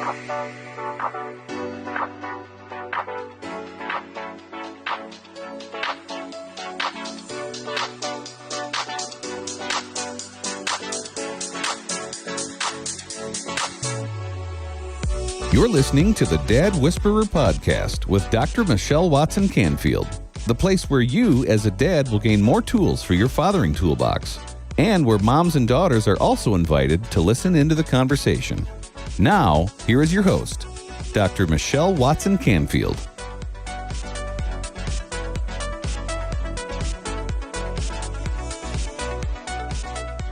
You're listening to the Dad Whisperer podcast with Dr. Michelle Watson Canfield, the place where you, as a dad, will gain more tools for your fathering toolbox, and where moms and daughters are also invited to listen into the conversation. Now, here is your host, Dr. Michelle Watson Canfield.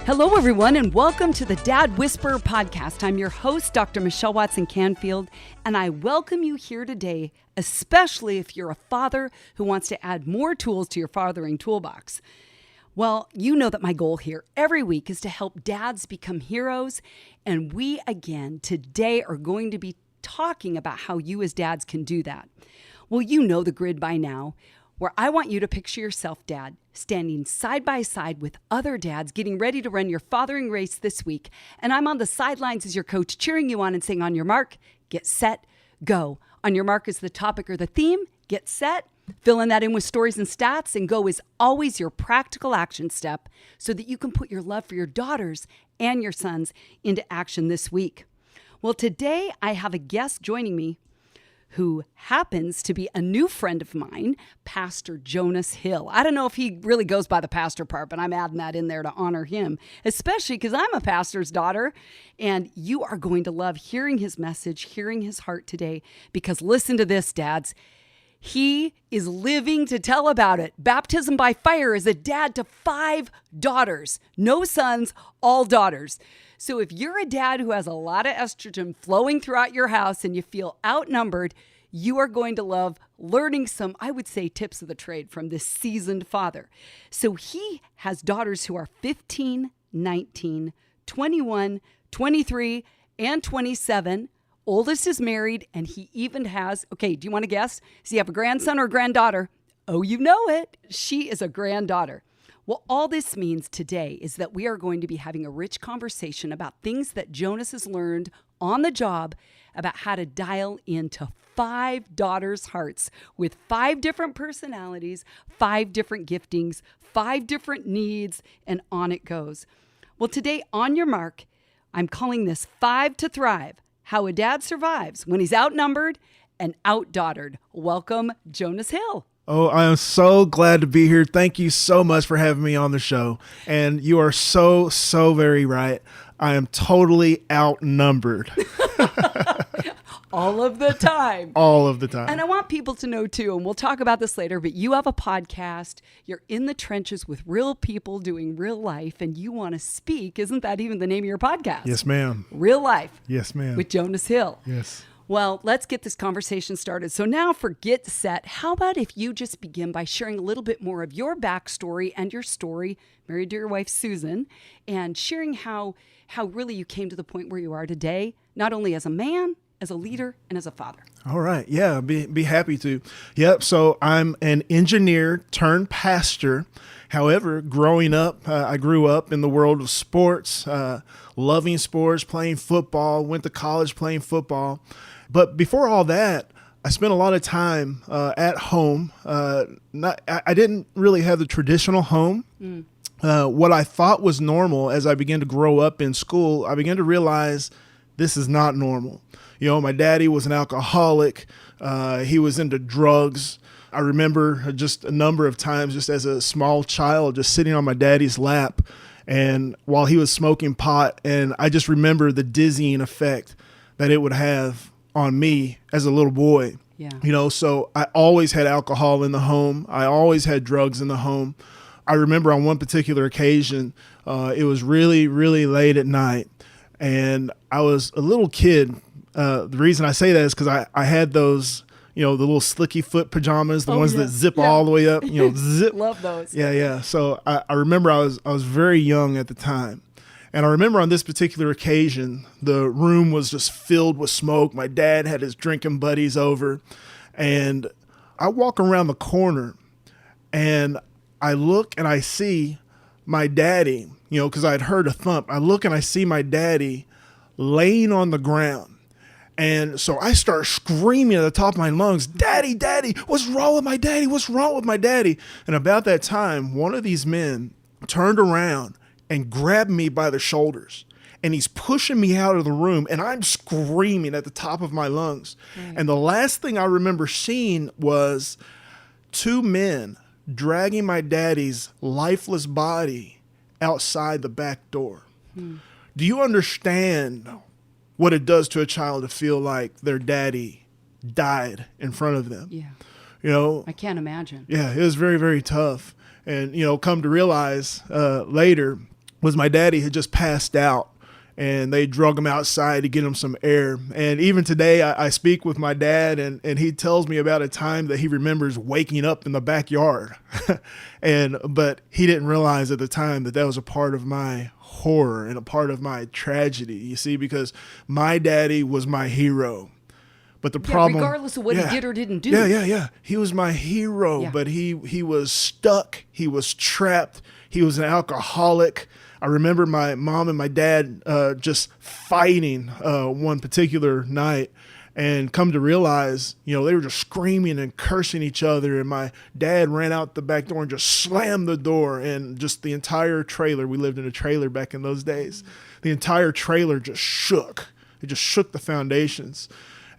Hello, everyone, and welcome to the Dad Whisperer podcast. I'm your host, Dr. Michelle Watson Canfield, and I welcome you here today, especially if you're a father who wants to add more tools to your fathering toolbox. Well, you know that my goal here every week is to help dads become heroes, and we, again, today are going to be talking about how you as dads can do that. Well, you know the grid by now, where I want you to picture yourself, Dad, standing side by side with other dads getting ready to run your fathering race this week. And I'm on the sidelines as your coach, cheering you on and saying, on your mark, get set, go. On your mark is the topic or the theme, get set, filling that in with stories and stats, and go is always your practical action step so that you can put your love for your daughters and your sons into action this week. Well, today I have a guest joining me who happens to be a new friend of mine, Pastor Jonas Hill. I don't know if he really goes by the pastor part, but I'm adding that in there to honor him, especially because I'm a pastor's daughter, and you are going to love hearing his message, hearing his heart today, because listen to this, dads. He is living to tell about it. Baptism by fire is a dad to 5 daughters. No sons, all daughters. So if you're a dad who has a lot of estrogen flowing throughout your house and you feel outnumbered, you are going to love learning some, I would say, tips of the trade from this seasoned father. So he has daughters who are 15, 19, 21, 23, and 27. Oldest is married, and he even has, okay, do you want to guess? Does he have a grandson or a granddaughter? Oh, you know it. She is a granddaughter. Well, all this means today is that we are going to be having a rich conversation about things that Jonas has learned on the job about how to dial into 5 daughters' hearts with 5 different personalities, 5 different giftings, 5 different needs, and on it goes. Well, today, on your mark, I'm calling this 5 to Thrive, how a dad survives when he's outnumbered and outdaughtered. Welcome, Jonas Hill. Oh, I am so glad to be here. Thank you so much for having me on the show. And you are so very right. I am totally outnumbered. All of the time. All of the time. And I want people to know too, and we'll talk about this later, but you have a podcast. You're in the trenches with real people doing real life, and you want to speak. Isn't that even the name of your podcast? Yes, ma'am. Real Life. Yes, ma'am. With Jonas Hill. Yes. Well, let's get this conversation started. So now for Get Set, how about if you just begin by sharing a little bit more of your backstory and your story, married to your wife, Susan, and sharing how really you came to the point where you are today, not only as a man, as a leader, and as a father. All right. Yeah, be happy to. Yep. So I'm an engineer turned pastor. However, growing up, I grew up in the world of sports, loving sports, playing football, went to college playing football. But before all that, I spent a lot of time at home. I didn't really have the traditional home. What I thought was normal as I began to grow up in school, I began to realize this is not normal. You know, my daddy was an alcoholic. He was into drugs. I remember just a number of times, just as a small child, just sitting on my daddy's lap, and while he was smoking pot, and I just remember the dizzying effect that it would have on me as a little boy. Yeah. You know, so I always had alcohol in the home. I always had drugs in the home. I remember on one particular occasion, it was really late at night, and I was a little kid. The reason I say that is because I had those, you know, the little slicky foot pajamas, the ones that zip all the way up, you know, zip. Love those. Yeah. So I remember I was very young at the time. And I remember on this particular occasion, the room was just filled with smoke. My dad had his drinking buddies over, and I walk around the corner and I look and I see my daddy, you know, because I had heard a thump. I look and I see my daddy laying on the ground. And so I start screaming at the top of my lungs, "Daddy, Daddy, what's wrong with my daddy? What's wrong with my daddy?" And about that time, one of these men turned around and grabbed me by the shoulders. And he's pushing me out of the room, and I'm screaming at the top of my lungs. Right. And the last thing I remember seeing was two men dragging my daddy's lifeless body outside the back door. Do you understand what it does to a child to feel like their daddy died in front of them? Yeah. You know, I can't imagine. Yeah, it was very, very tough. And, you know, come to realize later was my daddy had just passed out, and they drug him outside to get him some air. And even today, I speak with my dad, and he tells me about a time that he remembers waking up in the backyard. But he didn't realize at the time that that was a part of my horror and a part of my tragedy, you see, because my daddy was my hero. But the problem, regardless of what he did or didn't do. Yeah. He was my hero, but he was stuck. He was trapped. He was an alcoholic. I remember my mom and my dad just fighting one particular night, and come to realize, you know, they were just screaming and cursing each other. And my dad ran out the back door and just slammed the door, and just the entire trailer, we lived in a trailer back in those days, the entire trailer just shook. It just shook the foundations.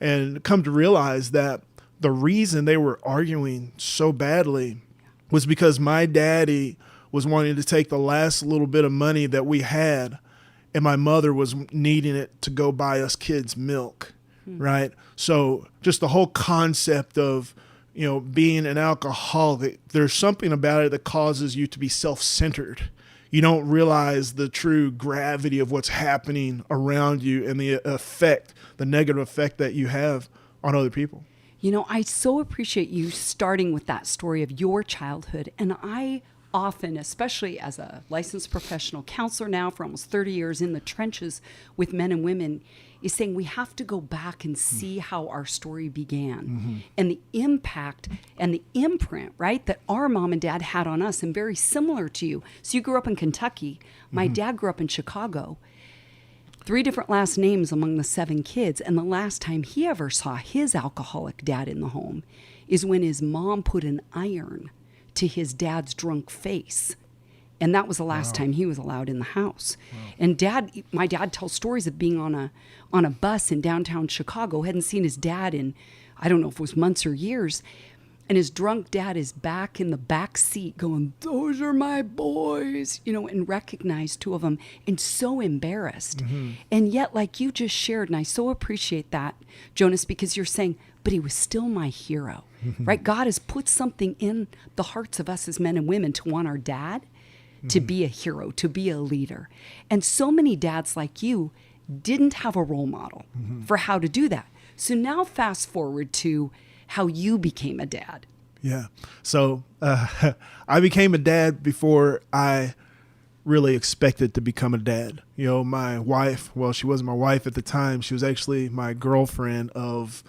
And come to realize that the reason they were arguing so badly was because my daddy was wanting to take the last little bit of money that we had, and my mother was needing it to go buy us kids milk, right? So just the whole concept of, you know, being an alcoholic, there's something about it that causes you to be self-centered. You don't realize the true gravity of what's happening around you and the effect, the negative effect that you have on other people. You know, I so appreciate you starting with that story of your childhood. And I often, especially as a licensed professional counselor now for almost 30 years in the trenches with men and women, is saying we have to go back and see how our story began and the impact and the imprint, right, that our mom and dad had on us, and very similar to you. So you grew up in Kentucky. My dad grew up in Chicago. 3 different last names among the 7 kids. And the last time he ever saw his alcoholic dad in the home is when his mom put an iron to his dad's drunk face. And that was the last time he was allowed in the house. And my dad tells stories of being on a bus in downtown Chicago, hadn't seen his dad in, I don't know if it was months or years. And his drunk dad is back in the back seat going, "Those are my boys," you know, and recognized 2 of them, and so embarrassed. And yet, like you just shared, and I so appreciate that, Jonas, because you're saying, but he was still my hero, right? God has put something in the hearts of us as men and women to want our dad to be a hero, to be a leader. And so many dads like you didn't have a role model for how to do that. So now fast forward to how you became a dad. Yeah. So I became a dad before I really expected to become a dad. You know, my wife, well, she wasn't my wife at the time. She was actually my girlfriend of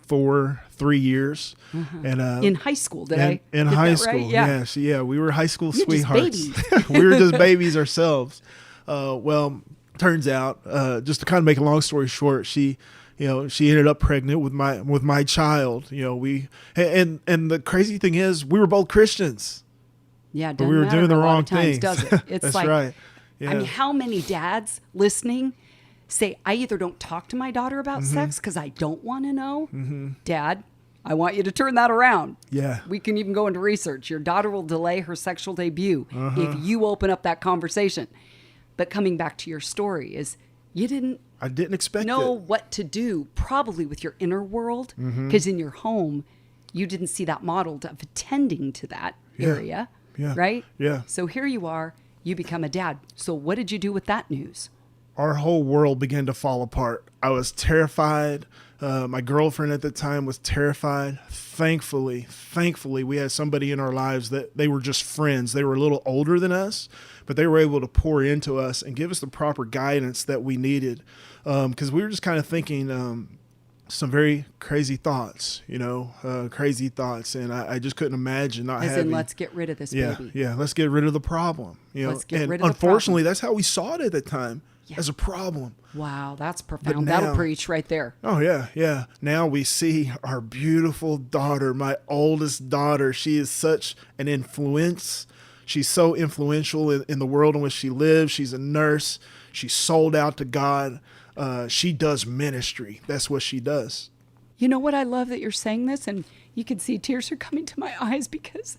3 years. And in high school, in high school, right? Yeah. We were high school You're sweethearts. Just babies. We were just babies ourselves. Well, turns out, just to kind of make a long story short, she ended up pregnant with my child. You know, and the crazy thing is, we were both Christians. Yeah, but we were doing the wrong thing. Does it? It's That's like, right. Yeah. I mean, how many dads listening say, I either don't talk to my daughter about sex because I don't want to know. Dad, I want you to turn that around. Yeah. We can even go into research. Your daughter will delay her sexual debut if you open up that conversation. But coming back to your story is, I didn't expect know what to do, probably with your inner world, because in your home, you didn't see that modeled of attending to that area, right? Yeah. So here you are, you become a dad. So what did you do with that news? Our whole world began to fall apart. I was terrified. My girlfriend at the time was terrified. Thankfully, we had somebody in our lives that they were just friends. They were a little older than us, but they were able to pour into us and give us the proper guidance that we needed. Because we were just kind of thinking some very crazy thoughts, crazy thoughts. And I just couldn't imagine not having. Let's get rid of this baby. Yeah, let's get rid of the problem. Let's get rid of the problem. Unfortunately, that's how we saw it at the time. as a problem. Wow, that's profound. now- That'll preach right there. Oh, yeah, yeah. Now we see our beautiful daughter, my oldest daughter. She is such an influence. She's so influential in the world in which she lives. She's a nurse. She's sold out to God. She does ministry. That's what she does. You know what? I love that you're saying this, and you can see tears are coming to my eyes because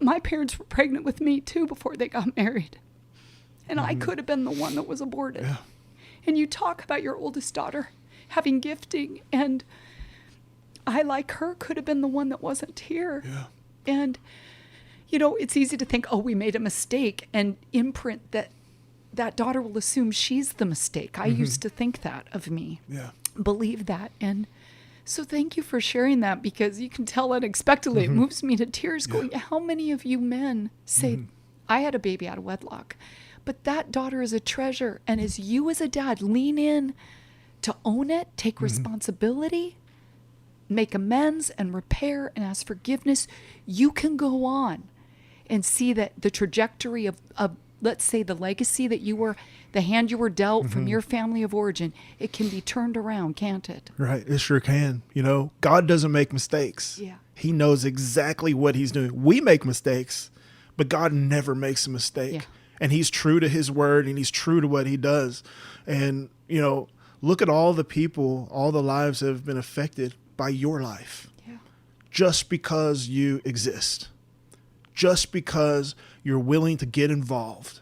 my parents were pregnant with me too before they got married. And I could have been the one that was aborted. Yeah. And you talk about your oldest daughter having gifting, and I, like her, could have been the one that wasn't here. Yeah. And, it's easy to think, oh, we made a mistake, and imprint that daughter will assume she's the mistake. I used to think that of me. Yeah. Believe that. And so thank you for sharing that, because you can tell unexpectedly it moves me to tears going, how many of you men say, I had a baby out of wedlock, but that daughter is a treasure. And as you as a dad lean in to own it, take responsibility, make amends and repair and ask forgiveness, you can go on and see that the trajectory of let's say the legacy that you were, the hand you were dealt from your family of origin, it can be turned around, can't it? Right. It sure can. God doesn't make mistakes. Yeah. He knows exactly what he's doing. We make mistakes, but God never makes a mistake. Yeah. And he's true to his word, and he's true to what he does. And, look at all the people, all the lives that have been affected by your life. Yeah. Just because you exist. Just because you're willing to get involved.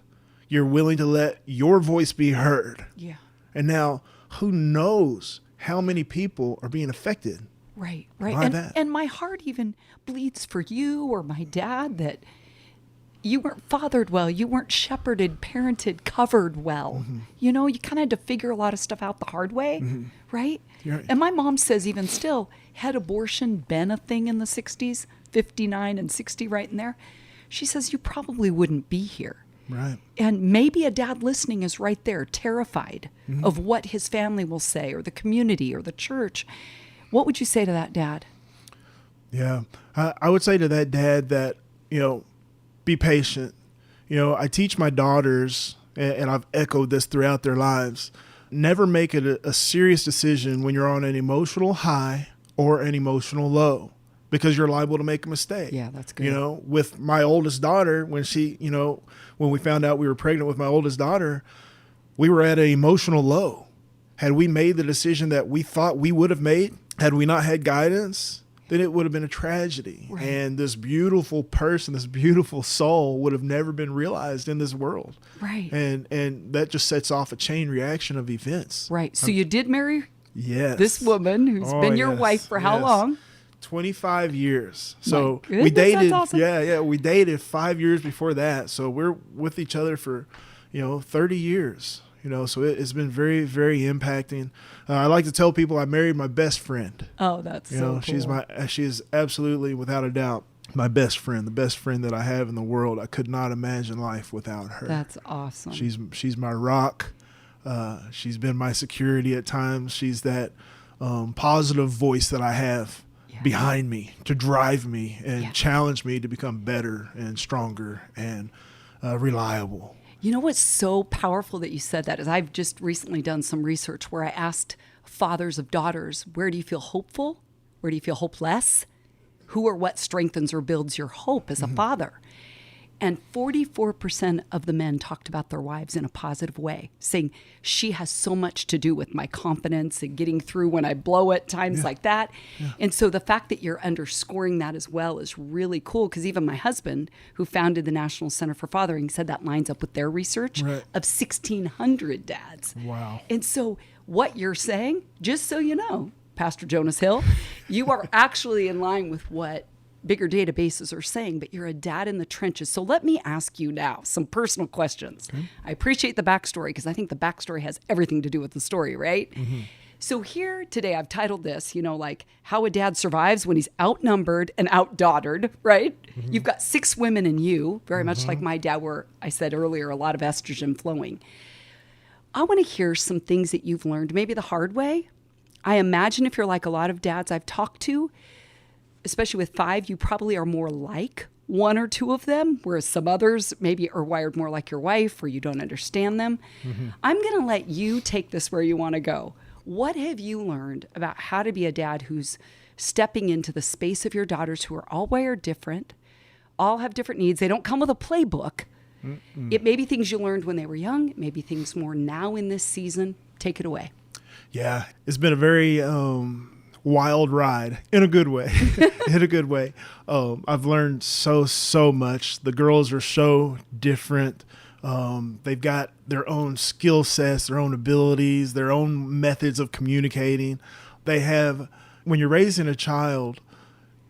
You're willing to let your voice be heard. Yeah. And now, who knows how many people are being affected? Right. by that. And my heart even bleeds for you or my dad that you weren't fathered well, you weren't shepherded, parented, covered well. You kind of had to figure a lot of stuff out the hard way, right? Right. And my mom says even still, had abortion been a thing in the 60s, 59 and 60 right in there, she says you probably wouldn't be here. Right. And maybe a dad listening is right there, terrified of what his family will say or the community or the church. What would you say to that dad? Yeah. I would say to that dad that, be patient. I teach my daughters, and I've echoed this throughout their lives, never make it a serious decision when you're on an emotional high or an emotional low, because you're liable to make a mistake. Yeah, that's good. With my oldest daughter, when when we found out we were pregnant with my oldest daughter, we were at an emotional low. Had we made the decision that we thought we would have made, had we not had guidance, then it would have been a tragedy. Right. And this beautiful person, this beautiful soul would have never been realized in this world. Right. And that just sets off a chain reaction of events. Right. So you did marry Yes. this woman who's been your yes, wife for how yes. long? 25 years. So goodness, we dated. that's awesome. Yeah. We dated 5 years before that. So we're with each other for, 30 years. So it's been very, very impacting. I like to tell people I married my best friend. Oh, that's so cool. She is absolutely, without a doubt, my best friend, the best friend that I have in the world. I could not imagine life without her. That's awesome. She's my rock. She's been my security at times. She's that positive voice that I have behind me to drive me and challenge me to become better and stronger and reliable. You know what's so powerful that you said that is I've just recently done some research where I asked fathers of daughters, where do you feel hopeful? Where do you feel hopeless? Who or what strengthens or builds your hope as a father? And 44% of the men talked about their wives in a positive way, saying, she has so much to do with my confidence and getting through when I blow it, times like that. Yeah. And so the fact that you're underscoring that as well is really cool, because even my husband, who founded the National Center for Fathering, said that lines up with their research of 1,600 dads. Wow. And so what you're saying, just so you know, Pastor Jonas Hill, you are actually in line with what bigger databases are saying, but you're a dad in the trenches. So let me ask you now some personal questions. Okay. I appreciate the backstory, because I think the backstory has everything to do with the story, right? So here today, I've titled this, like how a dad survives when he's outnumbered and outdaughtered, right? You've got 6 women in you, very much like my dad, where I said earlier, a lot of estrogen flowing. I want to hear some things that you've learned, maybe the hard way. I imagine if you're like a lot of dads I've talked to, especially with 5, you probably are more like one or two of them, whereas some others maybe are wired more like your wife or you don't understand them. I'm going to let you take this where you want to go. What have you learned about how to be a dad who's stepping into the space of your daughters who are all wired different, all have different needs? They don't come with a playbook. It may be things you learned when they were young. It may be things more now in this season. Take it away. Yeah, it's been a very wild ride in a good way. In a good way. I've learned so much. The girls are so different. They've got their own skill sets, their own abilities, their own methods of communicating. They have, when you're raising a child,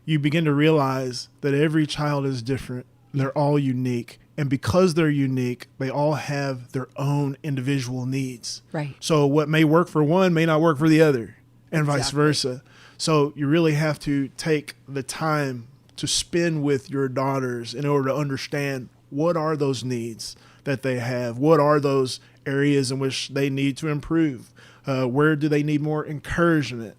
you begin to realize that every child is different. They're all unique. And because they're unique, they all have their own individual needs. Right. So what may work for one may not work for the other, and vice versa. So you really have to take the time to spend with your daughters in order to understand what are those needs that they have, what are those areas in which they need to improve, where do they need more encouragement.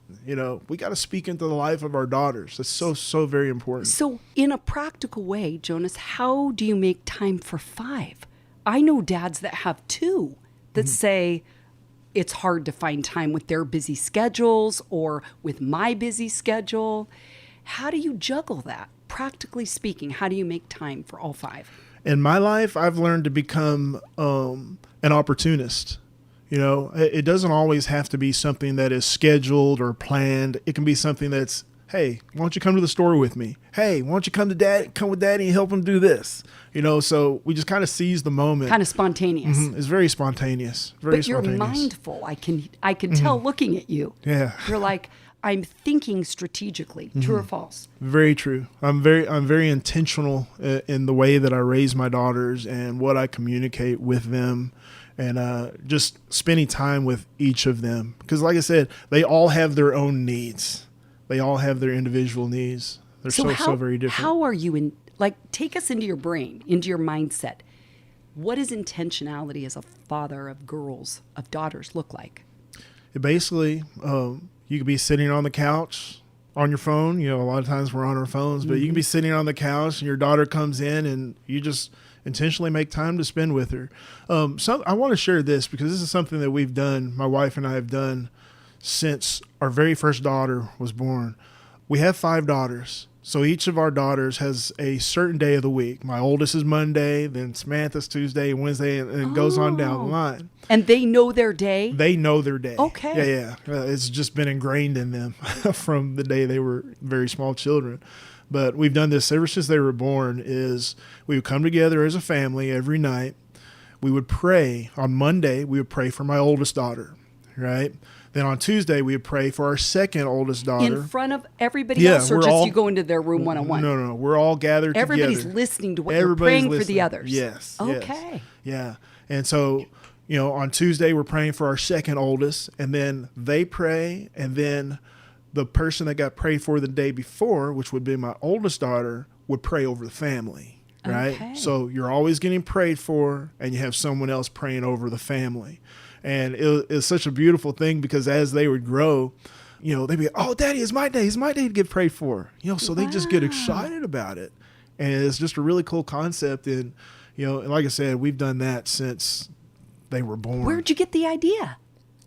We got to speak into the life of our daughters. That's so very important. So in a practical way, Jonas, how do you make time for 5? I know dads that have 2 that say it's hard to find time with their busy schedules or with my busy schedule. How do you juggle that? Practically speaking, how do you make time for all 5? In my life, I've learned to become an opportunist. It doesn't always have to be something that is scheduled or planned. It can be something that's, hey, why don't you come to the store with me? Hey, why don't you come with daddy and help him do this? So we just kind of seize the moment. Kind of spontaneous. It's very spontaneous. But you're mindful. I can tell looking at you. Yeah. You're like, I'm thinking strategically. True or false? Very true. I'm very intentional in the way that I raise my daughters and what I communicate with them. And just spending time with each of them. Because like I said, they all have their own needs. They all have their individual needs. They're so very different. How are you take us into your brain, into your mindset. What does intentionality as a father of girls, of daughters look like? It basically, you could be sitting on the couch on your phone. A lot of times we're on our phones, but you can be sitting on the couch and your daughter comes in and you just intentionally make time to spend with her. So I want to share this because this is something that we've done, my wife and I have done since our very first daughter was born. We have 5 daughters. So each of our daughters has a certain day of the week. My oldest is Monday, then Samantha's Tuesday, Wednesday, and it goes on down the line. And they know their day? They know their day. Okay. Yeah. It's just been ingrained in them from the day they were very small children. But we've done this ever since they were born. Is we would come together as a family every night. We would pray. On Monday, we would pray for my oldest daughter, right? Then on Tuesday, we would pray for our second oldest daughter. In front of everybody else, or just you go into their room one-on-one? No. We're all gathered Everybody's together. listening to what you're praying for the others. Yes. Okay. Yeah. And so, on Tuesday, we're praying for our second oldest, and then they pray, and then the person that got prayed for the day before, which would be my oldest daughter, would pray over the family, right? Okay. So you're always getting prayed for, and you have someone else praying over the family. And it's such a beautiful thing because as they would grow, they'd be, oh, Daddy, it's my day. It's my day to get prayed for. So they just get excited about it. And it's just a really cool concept. And, and like I said, we've done that since they were born. Where'd you get the idea?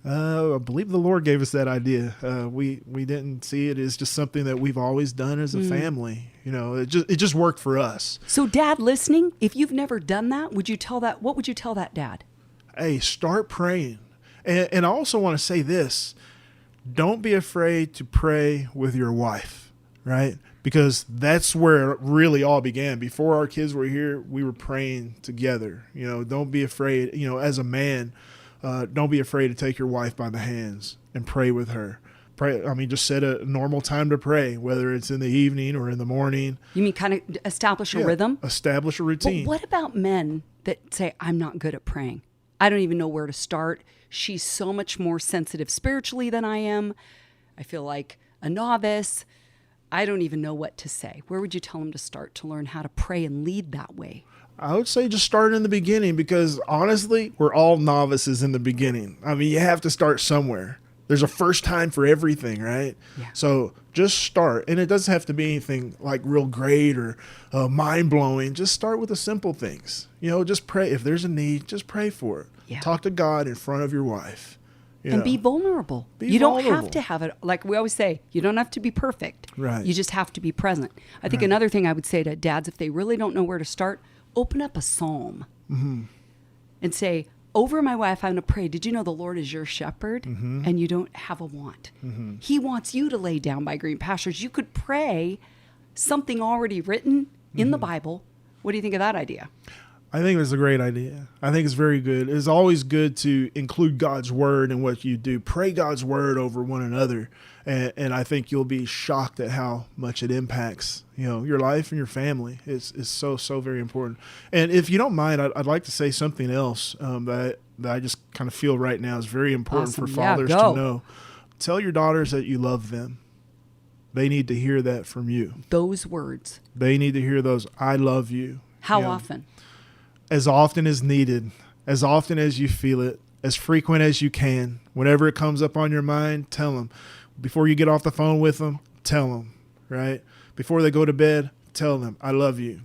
I believe the Lord gave us that idea. We didn't see it as just something that we've always done as a family. It just worked for us. So Dad listening, if you've never done that, what would you tell that dad? Hey, start praying. And I also want to say this. Don't be afraid to pray with your wife, right? Because that's where it really all began. Before our kids were here, we were praying together. Don't be afraid, as a man, don't be afraid to take your wife by the hands and pray with her. Pray. Just set a normal time to pray, whether it's in the evening or in the morning. You mean kind of establish a rhythm? Establish a routine. But what about men that say, I'm not good at praying? I don't even know where to start. She's so much more sensitive spiritually than I am. I feel like a novice. I don't even know what to say. Where would you tell them to start to learn how to pray and lead that way? I would say just start in the beginning because honestly, we're all novices in the beginning. You have to start somewhere. There's a first time for everything, right? Yeah. So just start. And it doesn't have to be anything like real great or mind-blowing. Just start with the simple things. Just pray. If there's a need, just pray for it. Yeah. Talk to God in front of your wife. And be vulnerable. You don't have to have it. Like we always say, you don't have to be perfect. Right. You just have to be present. I think another thing I would say to dads, if they really don't know where to start, open up a psalm and say, over my wife, I'm going to pray. Did you know the Lord is your shepherd and you don't have a want? He wants you to lay down by green pastures. You could pray something already written in the Bible. What do you think of that idea? I think it's a great idea. I think it's very good. It's always good to include God's word in what you do. Pray God's word over one another. And I think you'll be shocked at how much it impacts, your life and your family. It's so very important. And if you don't mind, I'd like to say something else that I just kind of feel right now is very important for fathers to know. Tell your daughters that you love them. They need to hear that from you. Those words. They need to hear those, I love you. How often? As often as needed, as often as you feel it, as frequent as you can. Whenever it comes up on your mind, tell them. Before you get off the phone with them, tell them, right? Before they go to bed, tell them, I love you.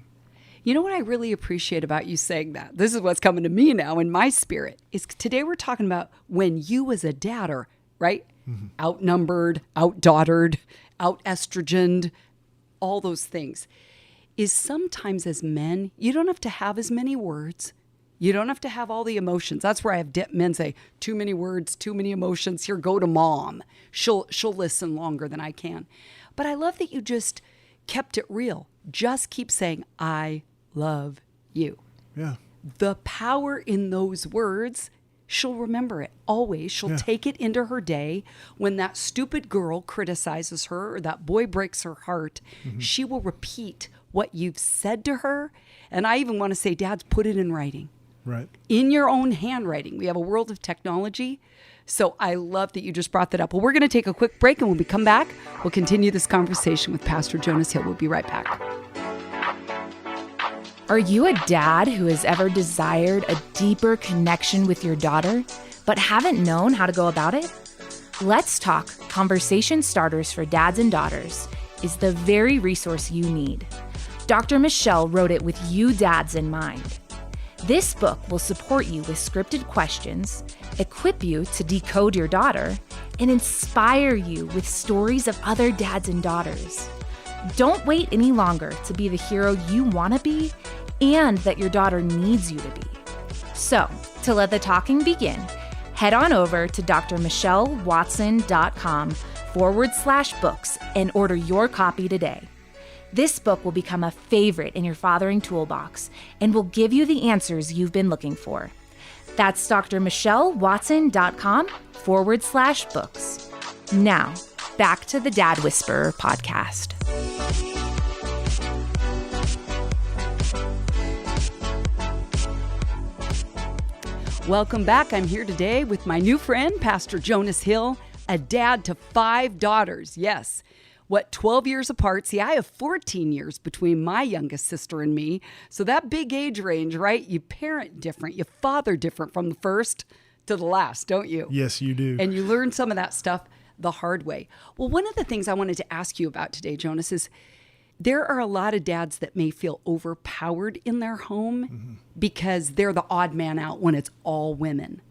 You know what I really appreciate about you saying that? This is what's coming to me now in my spirit. Is today we're talking about when you as a dad are, right? Outnumbered, outdaughtered, out-estrogened, all those things. Is sometimes as men, you don't have to have as many words. You don't have to have all the emotions. That's where I have men say, too many words, too many emotions. Here, go to mom. She'll listen longer than I can. But I love that you just kept it real. Just keep saying, I love you. Yeah. The power in those words, she'll remember it always. She'll take it into her day. When that stupid girl criticizes her or that boy breaks her heart, she will repeat what you've said to her. And I even want to say, dads, put it in writing. Right. In your own handwriting. We have a world of technology. So I love that you just brought that up. Well, we're going to take a quick break, and when we come back, we'll continue this conversation with Pastor Jonas Hill. We'll be right back. Are you a dad who has ever desired a deeper connection with your daughter, but haven't known how to go about it? Let's Talk, Conversation Starters for Dads and Daughters is the very resource you need. Dr. Michelle wrote it with you dads in mind. This book will support you with scripted questions, equip you to decode your daughter, and inspire you with stories of other dads and daughters. Don't wait any longer to be the hero you want to be and that your daughter needs you to be. So, to let the talking begin, head on over to drmichellewatson.com/books and order your copy today. This book will become a favorite in your fathering toolbox and will give you the answers you've been looking for. That's drmichellewatson.com/books. Now, back to the Dad Whisperer podcast. Welcome back. I'm here today with my new friend, Pastor Jonas Hill, a dad to 5 daughters. Yes. 12 years apart? See, I have 14 years between my youngest sister and me. So that big age range, right? You parent different, you father different from the first to the last, don't you? Yes, you do. And you learn some of that stuff the hard way. Well, one of the things I wanted to ask you about today, Jonas, is there are a lot of dads that may feel overpowered in their home because they're the odd man out when it's all women.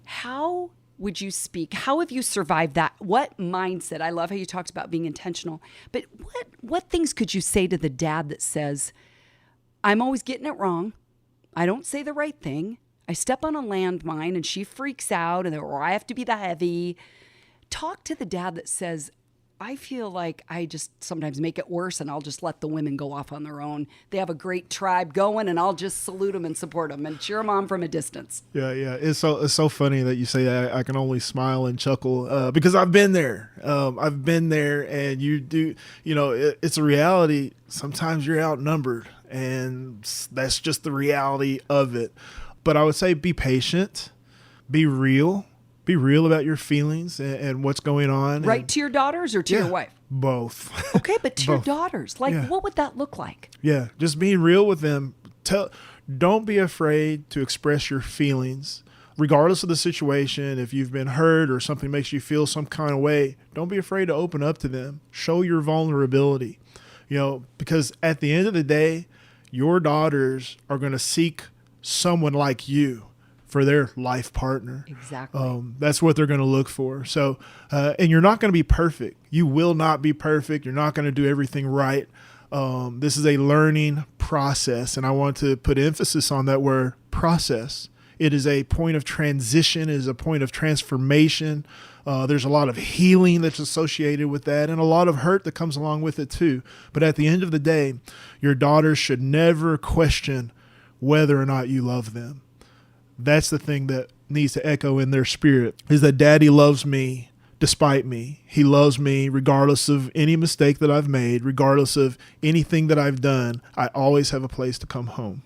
How would you speak? How have you survived that? What mindset? I love how you talked about being intentional, but what things could you say to the dad that says, I'm always getting it wrong. I don't say the right thing. I step on a landmine and she freaks out, or I have to be the heavy. Talk to the dad that says, I feel like I just sometimes make it worse and I'll just let the women go off on their own. They have a great tribe going and I'll just salute them and support them and cheer them on from a distance. Yeah. It's so funny that you say that. I can only smile and chuckle because I've been there. I've been there, and you do, it's a reality. Sometimes you're outnumbered, and that's just the reality of it. But I would say be patient, be real. Be real about your feelings and what's going on. Right, to your daughters or to your wife? Both. Okay, but to your daughters, what would that look like? Yeah, just being real with them. Don't be afraid to express your feelings. regardless of the situation, if you've been hurt or something makes you feel some kind of way, don't be afraid to open up to them. Show your vulnerability, because at the end of the day, your daughters are going to seek someone like you for their life partner. Exactly. That's what they're going to look for. So, and you're not going to be perfect. You will not be perfect. You're not going to do everything right. This is a learning process, and I want to put emphasis on that word process. It is a point of transition. It is a point of transformation. There's a lot of healing that's associated with that, and a lot of hurt that comes along with it too. But at the end of the day, your daughters should never question whether or not you love them. That's the thing that needs to echo in their spirit, is that Daddy loves me despite me. He loves me regardless of any mistake that I've made, regardless of anything that I've done. I always have a place to come home.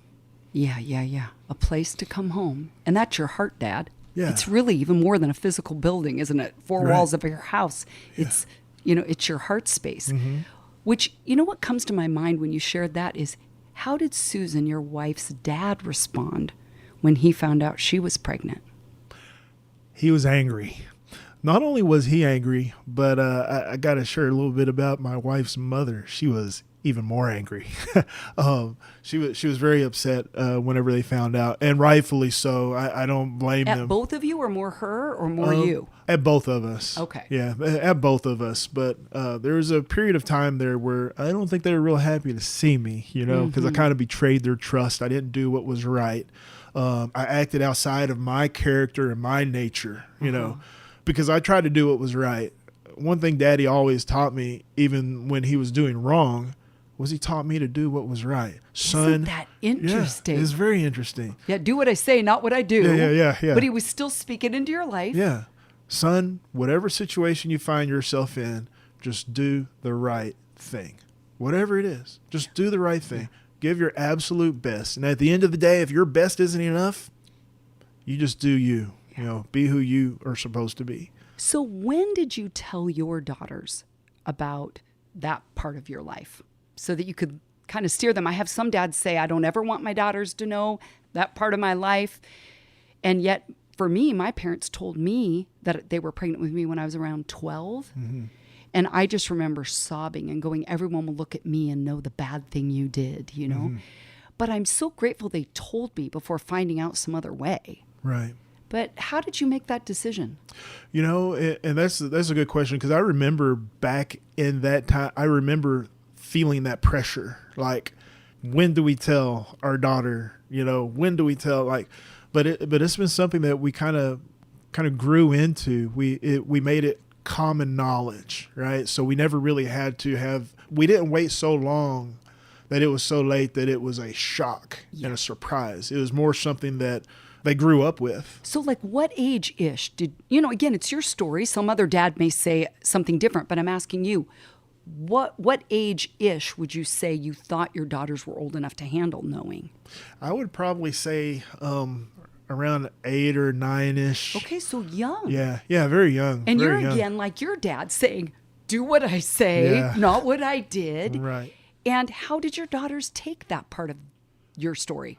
Yeah. A place to come home. And that's your heart, Dad. Yeah. It's really even more than a physical building, isn't it? Four Right. walls of your house. It's, it's your heart space. Mm-hmm. Which, what comes to my mind when you shared that is, how did Susan, your wife's dad, respond when he found out she was pregnant? He was angry. Not only was he angry, but I got to share a little bit about my wife's mother. She was even more angry. She was very upset whenever they found out, and rightfully so. I don't blame them. At both of you, or more her, or more you? At both of us. Okay. Yeah, at both of us. But there was a period of time there where I don't think they were real happy to see me, because I kind of betrayed their trust. I didn't do what was right. I acted outside of my character and my nature, because I tried to do what was right. One thing Daddy always taught me, even when he was doing wrong, was he taught me to do what was right. Son, Isn't that interesting? Yeah, it's very interesting. Yeah, do what I say, not what I do. Yeah. But he was still speaking into your life. Yeah. Son, whatever situation you find yourself in, just do the right thing. Whatever it is, just do the right thing. Give your absolute best. And at the end of the day, if your best isn't enough, you just do you. Be who you are supposed to be. So when did you tell your daughters about that part of your life so that you could kind of steer them? I have some dads say, I don't ever want my daughters to know that part of my life. And yet for me, my parents told me that they were pregnant with me when I was around 12. Mm-hmm. And I just remember sobbing and going, everyone will look at me and know the bad thing you did, Mm-hmm. But I'm so grateful they told me before finding out some other way. Right. But how did you make that decision? And that's a good question, because I remember back in that time, I remember feeling that pressure. Like, when do we tell our daughter? When do we tell? But it's been something that we kind of grew into. We made it common knowledge, right? So we never really had to have. We didn't wait so long that it was so late that it was a shock and a surprise. It was more something that they grew up with. So what age-ish did, again, it's your story. Some other dad may say something different, but I'm asking you, what age-ish would you say you thought your daughters were old enough to handle knowing? I would probably say around 8 or 9-ish. Okay, so young. Yeah, very young. And very you're young. again like your dad saying, do what I say, not what I did. Right. And how did your daughters take that part of your story?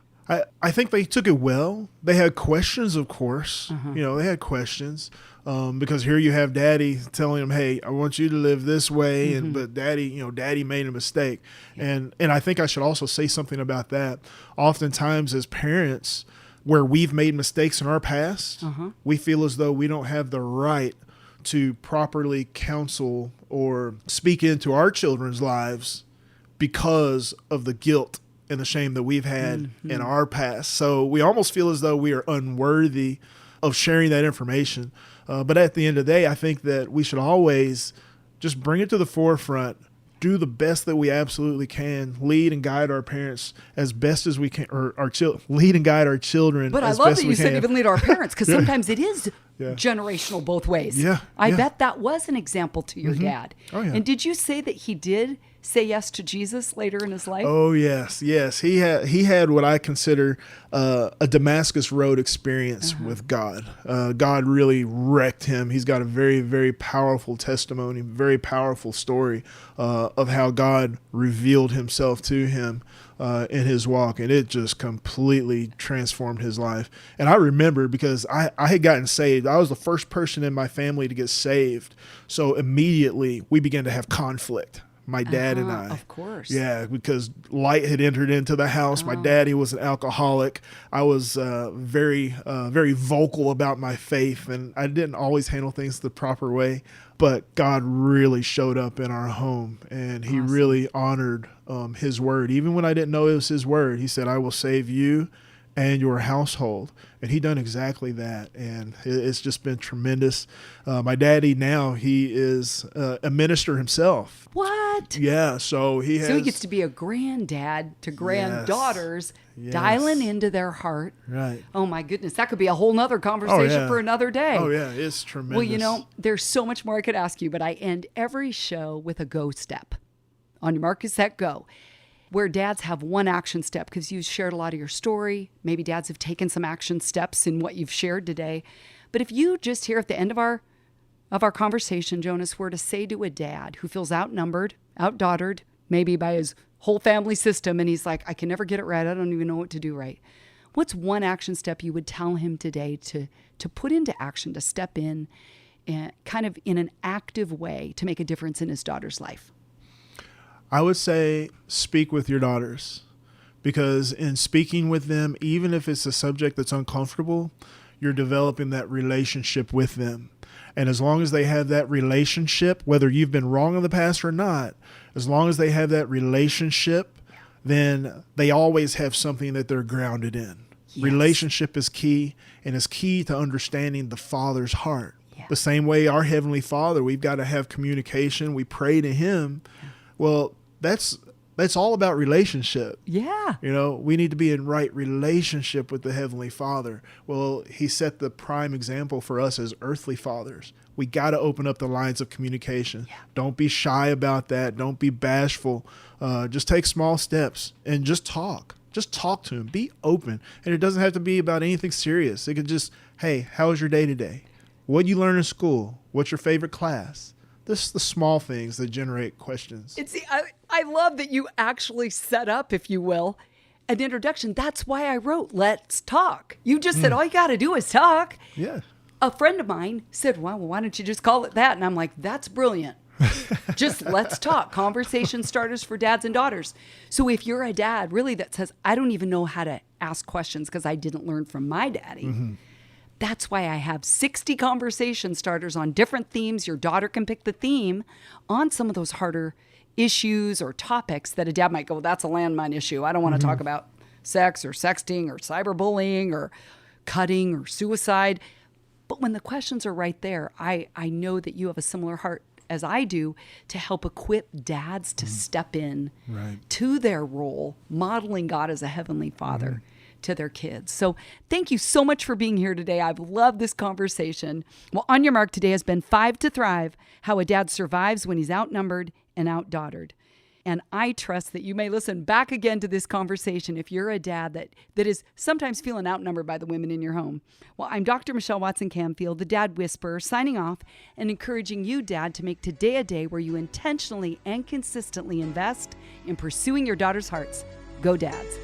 I think they took it well. They had questions, of course. They had questions because here you have Daddy telling them, "Hey, I want you to live this way," but Daddy made a mistake. And I think I should also say something about that. Oftentimes, as parents, where we've made mistakes in our past, we feel as though we don't have the right to properly counsel or speak into our children's lives because of the guilt and the shame that we've had in our past. So we almost feel as though we are unworthy of sharing that information. But at the end of the day, I think that we should always just bring it to the forefront, do the best that we absolutely can, lead and guide our parents as best as we can, or lead and guide our children. But as I love best that we you said can. even lead our parents, because sometimes it is generational both ways. Yeah, I bet that was an example to your dad. Oh, yeah. And did you say that he did say yes to Jesus later in his life? Oh, yes. He had what I consider a Damascus Road experience with God. God really wrecked him. He's got a very, very powerful testimony, very powerful story of how God revealed himself to him. in his walk, and it just completely transformed his life. And I remember because I had gotten saved. I was the first person in my family to get saved. So immediately we began to have conflict. My dad and I. Of course. Yeah, because light had entered into the house. My dad, he was an alcoholic. I was very vocal about my faith, and I didn't always handle things the proper way. But God really showed up in our home, and he really honored his word. Even when I didn't know it was his word, he said, I will save you and your household. And he done exactly that. And it's just been tremendous. My daddy now, he is a minister himself. What? Yeah. So he gets to be a granddad to granddaughters, Yes. dialing into their heart. Right. Oh my goodness. That could be a whole nother conversation for another day. Oh yeah. It's tremendous. Well, you know, there's so much more I could ask you, but I end every show with a go step. On your mark, get set, go. Where dads have one action step, because you've shared a lot of your story. Maybe dads have taken some action steps in what you've shared today. But if you just here at the end of our conversation, Jonas, were to say to a dad who feels outnumbered, outdaughtered, maybe by his whole family system, and he's like, I can never get it right. I don't even know what to do right. What's one action step you would tell him today to put into action, to step in and kind of in an active way to make a difference in his daughter's life? I would say speak with your daughters, because in speaking with them, even if it's a subject that's uncomfortable, you're developing that relationship with them. And as long as they have that relationship, whether you've been wrong in the past or not, as long as they have that relationship, then they always have something that they're grounded in. Yes. Relationship is key, and is key to understanding the Father's heart. Yeah. The same way our Heavenly Father, we've got to have communication. We pray to Him. Yeah. Well, that's all about relationship. Yeah. You know, we need to be in right relationship with the Heavenly Father. Well, He set the prime example for us as earthly fathers. We got to open up the lines of communication. Yeah. Don't be shy about that. Don't be bashful. Just take small steps and just talk. Just talk to Him. Be open. And it doesn't have to be about anything serious. It could just, hey, how was your day today? What did you learn in school? What's your favorite class? This is the small things that generate questions. I love that you actually set up, if you will, an introduction. That's why I wrote, let's talk. You just said, all you got to do is talk. Yeah. A friend of mine said, well, why don't you just call it that? And I'm like, that's brilliant. Just let's talk. Conversation starters for dads and daughters. So if you're a dad really that says, I don't even know how to ask questions because I didn't learn from my daddy. Mm-hmm. That's why I have 60 conversation starters on different themes. Your daughter can pick the theme on some of those harder issues or topics that a dad might go, well, that's a landmine issue. I don't want to talk about sex or sexting or cyberbullying or cutting or suicide. But when the questions are right there, I know that you have a similar heart as I do to help equip dads to step in to their role, modeling God as a heavenly father. To their kids. So thank you so much for being here today. I've loved this conversation. Well, On Your Mark today has been 5 to Thrive, how a dad survives when he's outnumbered and outdaughtered. And I trust that you may listen back again to this conversation if you're a dad that is sometimes feeling outnumbered by the women in your home. Well, I'm Dr. Michelle Watson Canfield, the Dad Whisperer, signing off and encouraging you, Dad, to make today a day where you intentionally and consistently invest in pursuing your daughter's hearts. Go Dads.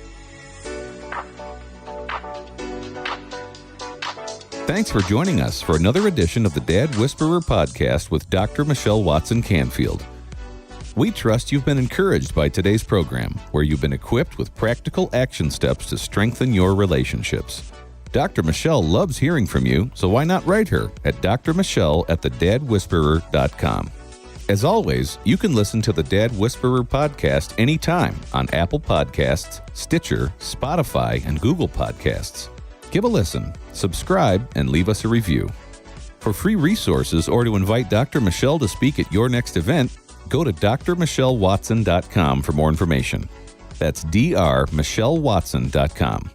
Thanks for joining us for another edition of the Dad Whisperer podcast with Dr. Michelle Watson Canfield. We trust you've been encouraged by today's program, where you've been equipped with practical action steps to strengthen your relationships. Dr. Michelle loves hearing from you, so why not write her at drmichelle@thedadwhisperer.com. As always, you can listen to the Dad Whisperer podcast anytime on Apple Podcasts, Stitcher, Spotify, and Google Podcasts. Give a listen, subscribe, and leave us a review. For free resources or to invite Dr. Michelle to speak at your next event, go to drmichellewatson.com for more information. That's drmichellewatson.com.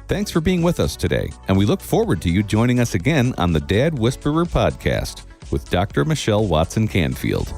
Thanks for being with us today, and we look forward to you joining us again on the Dad Whisperer podcast with Dr. Michelle Watson Canfield.